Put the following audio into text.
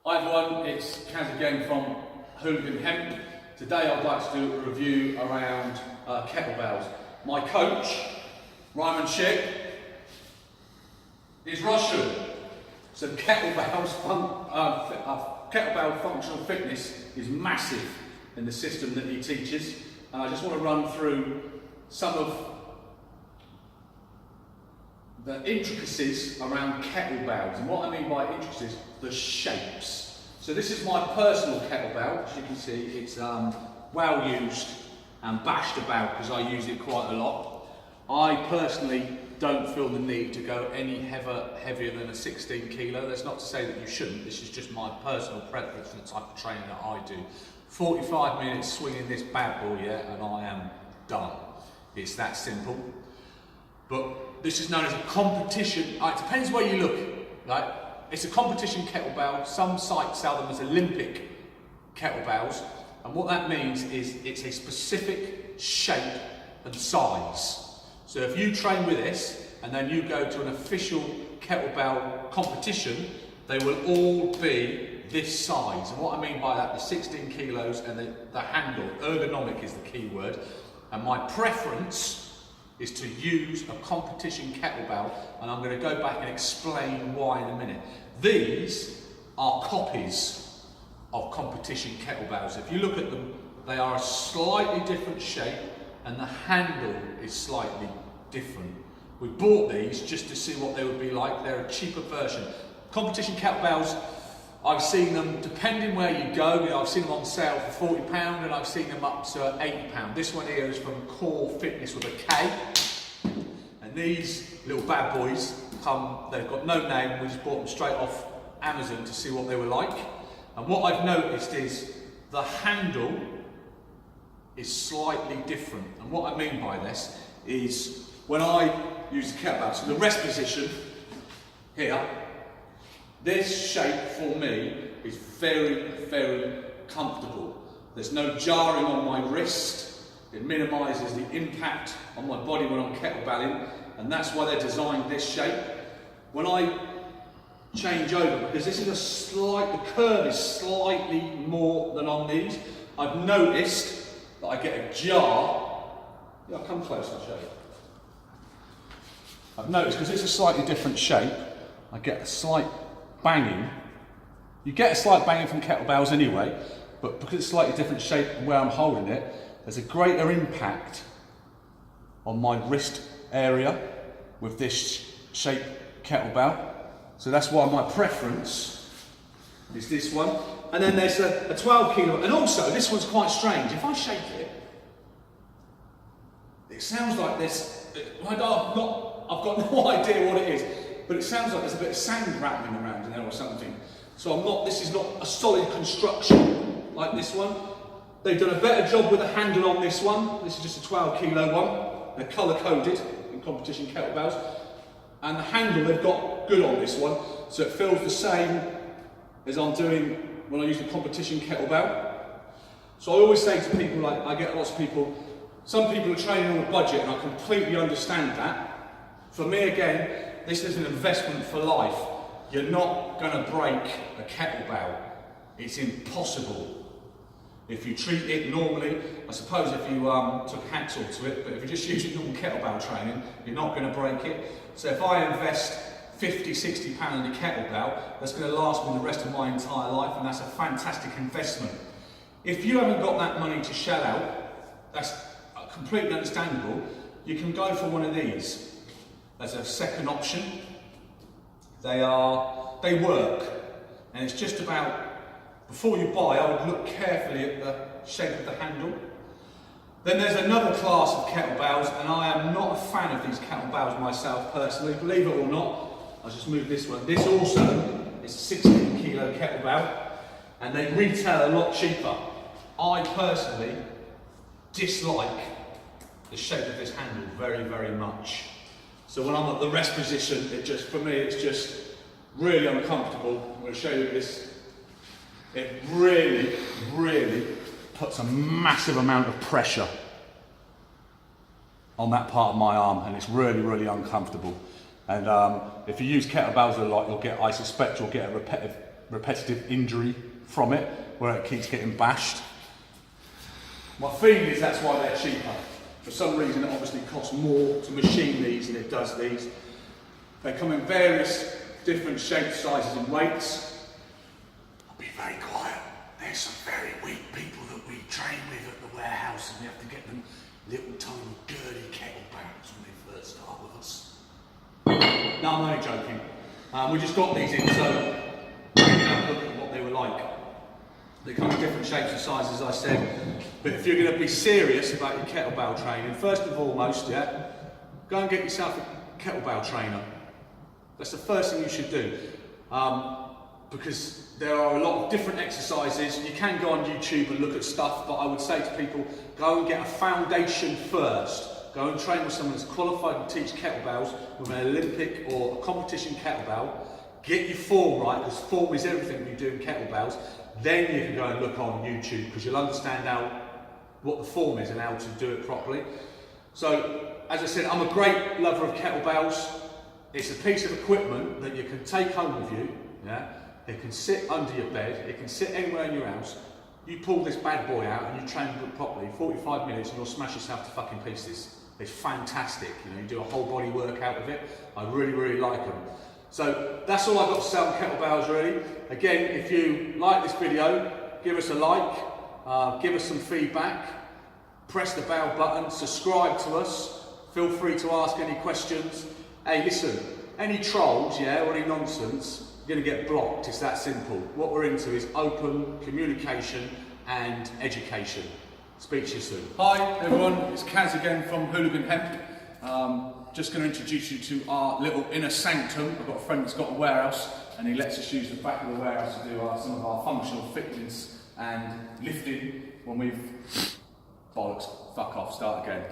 Hi everyone, it's Kaz again from Hooligan Hemp. Today I'd like to do a review around kettlebells. My coach, Shik, is Russian. So kettlebell functional fitness is massive in the system that he teaches. And I just want to run through some of the intricacies around kettlebells. And what I mean by intricacies, the shapes. So this is my personal kettlebell. As you can see, it's well used and bashed about because I use it quite a lot. I personally don't feel the need to go any heavier than a 16 kilo. That's not to say that you shouldn't. This is just my personal preference for the type of training that I do. 45 minutes swinging this bad boy, and I am done. It's that simple. But this is known as a competition. It depends where you look, right? It's a competition kettlebell. Some sites sell them as Olympic kettlebells. And what that means is it's a specific shape and size. So if you train with this and then you go to an official kettlebell competition, they will all be this size. And what I mean by that, the 16 kilos and the handle, ergonomic is the key word. And my preference is to use a competition kettlebell, and I'm going to go back and explain why in a minute. These are copies of competition kettlebells. If you look at them, they are a slightly different shape and the handle is slightly different. We bought these just to see what they would be like. They're a cheaper version. Competition kettlebells, I've seen them, depending where you go, I've seen them on sale for £40 and I've seen them up to £80. This one here is from Core Fitness with a K. And these little bad boys they've got no name, we just bought them straight off Amazon to see what they were like. And what I've noticed is the handle is slightly different. And what I mean by this is when I use the kettlebell, so the rest position here, this shape for me is very, very comfortable. There's no jarring on my wrist. It minimises the impact on my body when I'm kettlebelling, and that's why they're designed this shape. When I change over, because this is the curve is slightly more than on these, I've noticed that I get a jar. Yeah, I'll come close, I'll show you. I've noticed, because it's a slightly different shape, I get a slight banging. You get a slight banging from kettlebells anyway, but because it's a slightly different shape and where I'm holding it, there's a greater impact on my wrist area with this shape kettlebell. So that's why my preference is this one. And then there's a 12 kilo, and also this one's quite strange. If I shake it, it sounds like this. I've got no idea what it is, but it sounds like there's a bit of sand rattling around in there or something. So this is not a solid construction like this one. They've done a better job with the handle on this one. This is just a 12 kilo one. They're colour coded in competition kettlebells. And the handle they've got good on this one. So it feels the same as I'm doing when I use the competition kettlebell. So I always say to people, like I get lots of people, some people are training on a budget and I completely understand that. For me again, this is an investment for life. You're not going to break a kettlebell. It's impossible. If you treat it normally, I suppose if you took hacksaw to it, but if you're just using normal kettlebell training, you're not going to break it. So if I invest £50, £60 in a kettlebell, that's going to last me the rest of my entire life, and that's a fantastic investment. If you haven't got that money to shell out, that's completely understandable. You can go for one of these as a second option. They work, and it's just about, before you buy, I would look carefully at the shape of the handle. Then there's another class of kettlebells, and I am not a fan of these kettlebells myself personally, believe it or not. I'll just move this one. This also is a 16 kilo kettlebell, and they retail a lot cheaper. I personally dislike the shape of this handle very, very much. So when I'm at the rest position, for me, it's just really uncomfortable. I'm going to show you this. It really, really puts a massive amount of pressure on that part of my arm, and it's really, really uncomfortable. And if you use kettlebells a lot, I suspect you'll get a repetitive injury from it, where it keeps getting bashed. My feeling is that's why they're cheaper. For some reason, it obviously costs more to machine these than it does these. They come in various different shapes, sizes and weights. I'll be very quiet. There's some very weak people that we train with at the warehouse, and we have to get them little tiny girly kettlebells when they first start with us. No, I'm only joking. We just got these in, so we can have a look at what they were like. They come in different shapes and sizes, as I said. But if you're going to be serious about your kettlebell training, first and foremost, yeah, go and get yourself a kettlebell trainer. That's the first thing you should do. Because there are a lot of different exercises. You can go on YouTube and look at stuff, but I would say to people, go and get a foundation first. Go and train with someone that's qualified to teach kettlebells with an Olympic or a competition kettlebell. Get your form right, because form is everything you do in kettlebells. Then you can go and look on YouTube, because you'll understand what the form is and how to do it properly. So, as I said, I'm a great lover of kettlebells. It's a piece of equipment that you can take home with you. Yeah? It can sit under your bed, it can sit anywhere in your house. You pull this bad boy out and you train it properly, 45 minutes and you'll smash yourself to fucking pieces. It's fantastic, you know, you do a whole body workout with it. I really, really like them. So that's all I've got to say on kettlebells really. Again, if you like this video, give us a like, give us some feedback, press the bell button, subscribe to us, feel free to ask any questions. Hey, listen, any trolls, yeah, or any nonsense, you're going to get blocked. It's that simple. What we're into is open communication and education. Speak to you soon. Hi everyone, it's Kaz again from Hooligan Hemp. Just going to introduce you to our little inner sanctum. I've got a friend that's got a warehouse and he lets us use the back of the warehouse to do some of our functional fitness and lifting when we've... Bollocks, fuck off, start again.